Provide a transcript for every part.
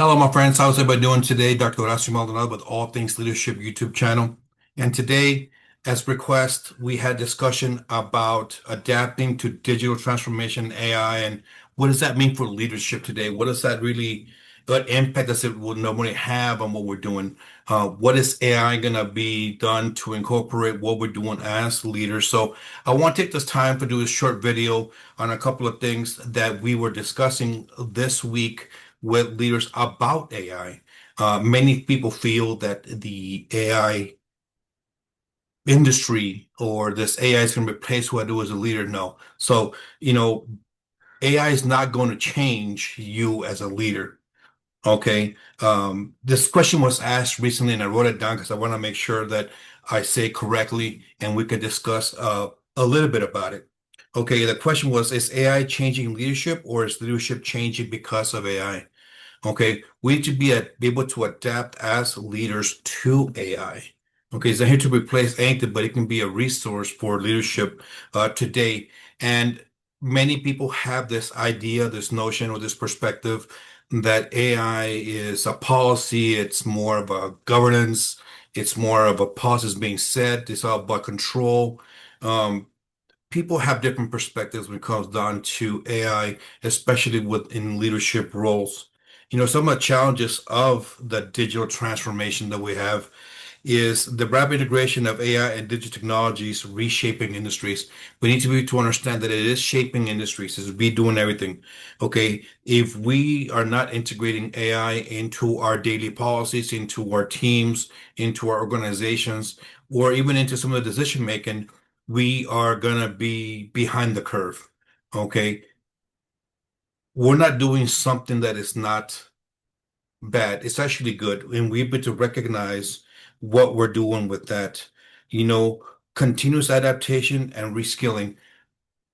Hello, my friends. How's everybody doing today? Dr. Horacio Maldonado with All Things Leadership YouTube channel. And today, as request, we had discussion about adapting to digital transformation, AI, and what does that mean for leadership today? What does that really, what impact does it will normally have on what we're doing? What is AI going to be done to incorporate what we're doing as leaders? So I want to take this time to do a short video on a couple of things that we were discussing this week with leaders about AI. Many people feel that the AI industry or this AI is going to replace who I do as a leader. No. So, AI is not going to change you as a leader. Okay. This question was asked recently and I wrote it down because I want to make sure that I say it correctly and we can discuss a little bit about it. Okay. The question was, is AI changing leadership or is leadership changing because of AI? Okay, we need to be able to adapt as leaders to AI. Okay, it's not here to replace anything, but it can be a resource for leadership today. And many people have this idea, this notion, or this perspective that AI is a policy. It's more of a governance. It's more of a policy is being set. It's all about control. Um, People have different perspectives when it comes down to AI, especially within leadership roles. Some of the challenges of the digital transformation that we have is the rapid integration of AI and digital technologies reshaping industries. We need to be to understand that it is shaping industries, it's be doing everything. Okay, if we are not integrating AI into our daily policies, into our teams, into our organizations, or even into some of the decision making, we are gonna be behind the curve. Okay, we're not doing something that is not bad. It's actually good. And we're able to recognize what we're doing with that. You know, Continuous adaptation and reskilling.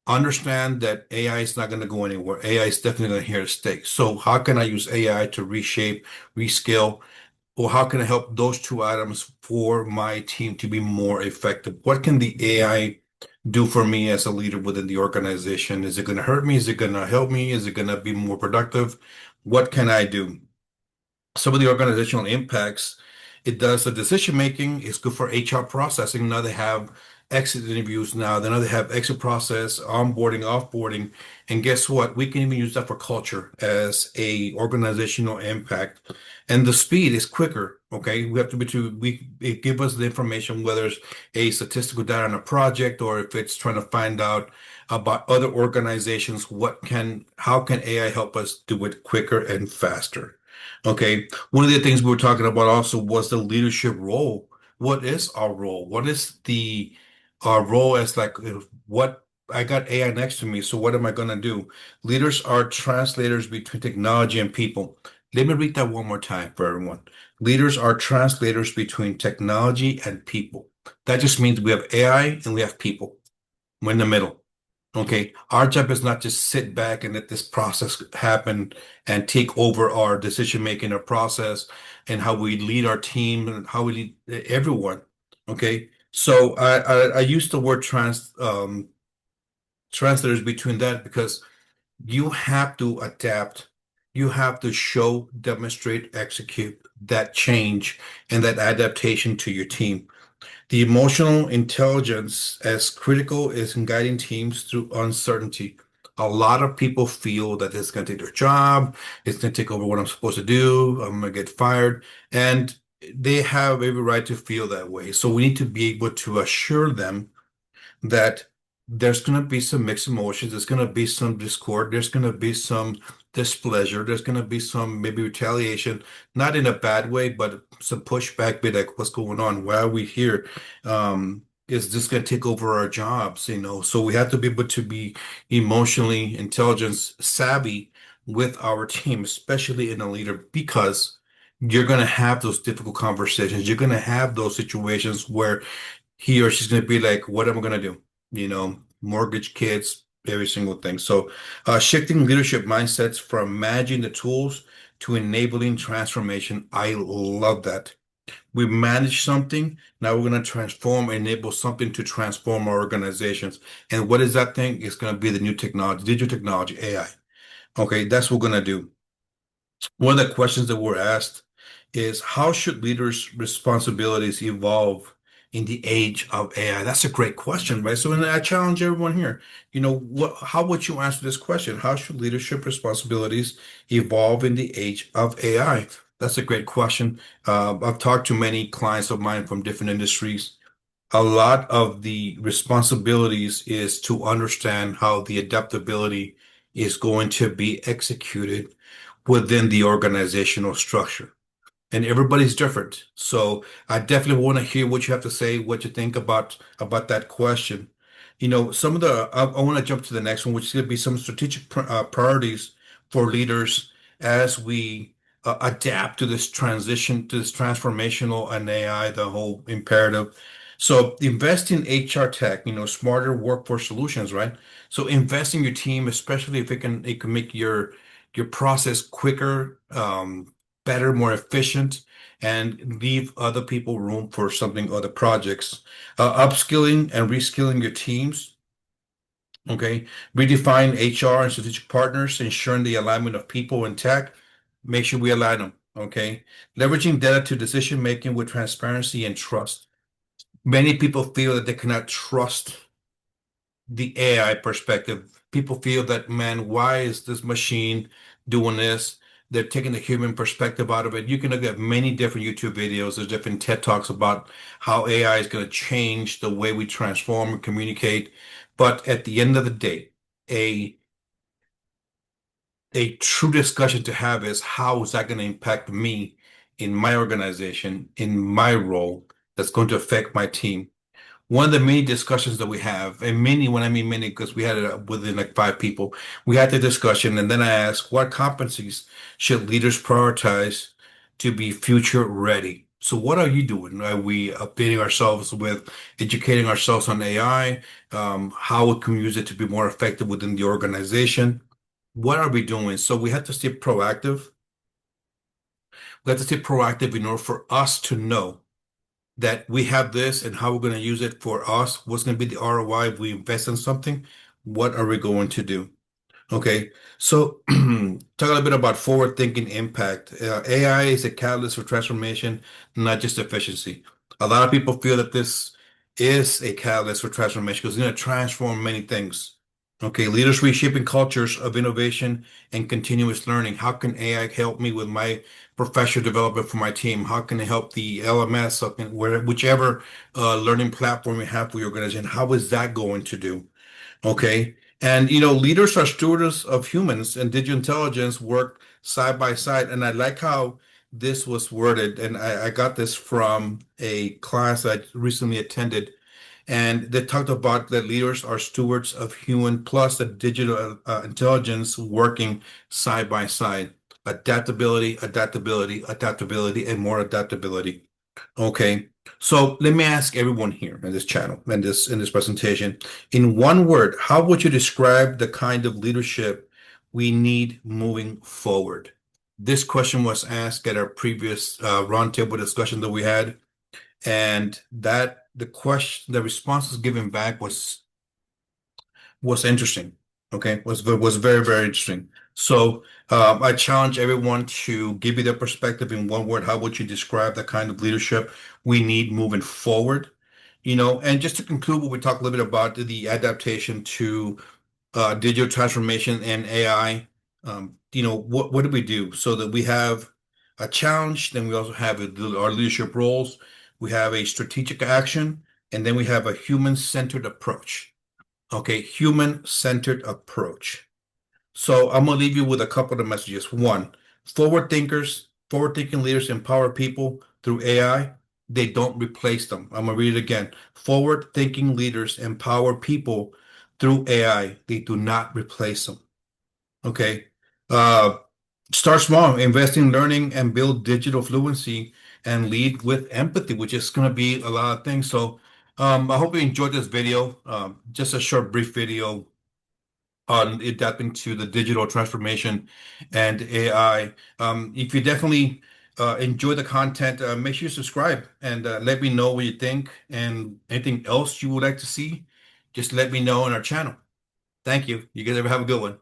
Understand that AI is not going to go anywhere. AI is definitely going to here to stay. So how can I use AI to reshape, reskill, or how can I help those two items for my team to be more effective? What can the AI do for me as a leader within the organization? Is it going to hurt me? Is it going to help me? Is it going to be more productive? What can I do? Some of the organizational impacts it does the decision making. It's good for HR processing. Now they have exit interviews now. Then they have exit process, onboarding, offboarding. And guess what? We can even use that for culture as a organizational impact. And the speed is quicker. Okay. We have to be to we it give us the information, whether it's a statistical data on a project or if it's trying to find out about other organizations, how can AI help us do it quicker and faster? Okay. One of the things we were talking about also was the leadership role. What is our role? What is the our role as like what I got AI next to me, so what am I gonna do? Leaders are translators between technology and people. Let me read that one more time for everyone. Leaders are translators between technology and people. That just means we have AI and we have people. We're in the middle. Okay, our job is not just sit back and let this process happen and take over our decision making, our process, and how we lead our team and how we lead everyone. Okay, so I use the word translators between that because you have to adapt, you have to show, demonstrate, execute that change and that adaptation to your team. The emotional intelligence as critical is in guiding teams through uncertainty. A lot of people feel that it's going to take their job, it's going to take over what I'm supposed to do, I'm going to get fired, and they have every right to feel that way. So we need to be able to assure them that there's going to be some mixed emotions, there's going to be some discord, there's going to be some displeasure, there's going to be some maybe retaliation, not in a bad way, but some pushback, be like, what's going on? Why are we here? Is this going to take over our jobs? So we have to be able to be emotionally intelligence savvy with our team, especially in a leader, because you're going to have those difficult conversations. You're going to have those situations where he or she's going to be like, what am I going to do? Mortgage, kids, every single thing. So, shifting leadership mindsets from managing the tools to enabling transformation. I love that. We manage something. Now we're going to transform, enable something to transform our organizations. And what is that thing? It's going to be the new technology, digital technology, AI. Okay, that's what we're going to do. One of the questions that were asked is how should leaders' responsibilities evolve in the age of AI? That's a great question, right? So, and I challenge everyone here, how would you answer this question? How should leadership responsibilities evolve in the age of AI? That's a great question. I've talked to many clients of mine from different industries. A lot of the responsibilities is to understand how the adaptability is going to be executed within the organizational structure. And everybody's different. So I definitely want to hear what you have to say, what you think about that question. Some of I want to jump to the next one, which is going to be some strategic priorities for leaders as we adapt to this transition, to this transformational and AI, the whole imperative. So invest in HR tech, smarter workforce solutions, right? So invest in your team, especially if it can make your process quicker, better, more efficient, and leave other people room for something, other projects. Upskilling and reskilling your teams. Okay. Redefine HR and strategic partners, ensuring the alignment of people and tech. Make sure we align them. Okay. Leveraging data to decision making with transparency and trust. Many people feel that they cannot trust the AI perspective. People feel that, man, why is this machine doing this? They're taking the human perspective out of it. You can look at many different YouTube videos. There's different TED Talks about how AI is going to change the way we transform and communicate. But at the end of the day, a a true discussion to have is how is that going to impact me in my organization, in my role, that's going to affect my team. One of the many discussions that we have, and many, when I mean many, because we had it within like 5 people, we had the discussion, and then I asked, what competencies should leaders prioritize to be future ready? So, what are you doing? Are we updating ourselves with educating ourselves on AI? How we can use it to be more effective within the organization? What are we doing? So, we have to stay proactive. We have to stay proactive in order for us to know that we have this and how we're going to use it for us. What's going to be the ROI if we invest in something? What are we going to do? Okay, so talk a little bit about forward-thinking impact. AI is a catalyst for transformation, not just efficiency. A lot of people feel that this is a catalyst for transformation because it's going to transform many things. Okay, leaders reshaping cultures of innovation and continuous learning. How can AI help me with my professional development for my team? How can it help the LMS, whichever learning platform you have for your organization? How is that going to do? Okay. And leaders are stewards of humans and digital intelligence work side by side. And I like how this was worded. And I got this from a class I recently attended. And they talked about that leaders are stewards of human plus the digital intelligence working side by side. Adaptability, adaptability, adaptability, and more adaptability. Okay. So let me ask everyone here in this channel, in this presentation, in one word, how would you describe the kind of leadership we need moving forward? This question was asked at our previous roundtable discussion that we had, and the responses given back was interesting. Okay, was very, very interesting. So I challenge everyone to give you their perspective in one word. How would you describe the kind of leadership we need moving forward? And just to conclude, what we talked a little bit about the adaptation to digital transformation and AI. What do we do so that we have a challenge? Then we also have our leadership roles. We have a strategic action, and then we have a human-centered approach. Okay, human-centered approach. So I'm gonna leave you with a couple of messages. One, forward-thinking leaders empower people through AI. They don't replace them. I'm gonna read it again. Forward-thinking leaders empower people through AI. They do not replace them. Okay. Uh, Start small, invest in learning and build digital fluency and lead with empathy, which is going to be a lot of things. So I hope you enjoyed this video. Just a short, brief video on adapting to the digital transformation and AI. If you definitely enjoy the content, make sure you subscribe and let me know what you think and anything else you would like to see. Just let me know on our channel. Thank you. You guys ever have a good one.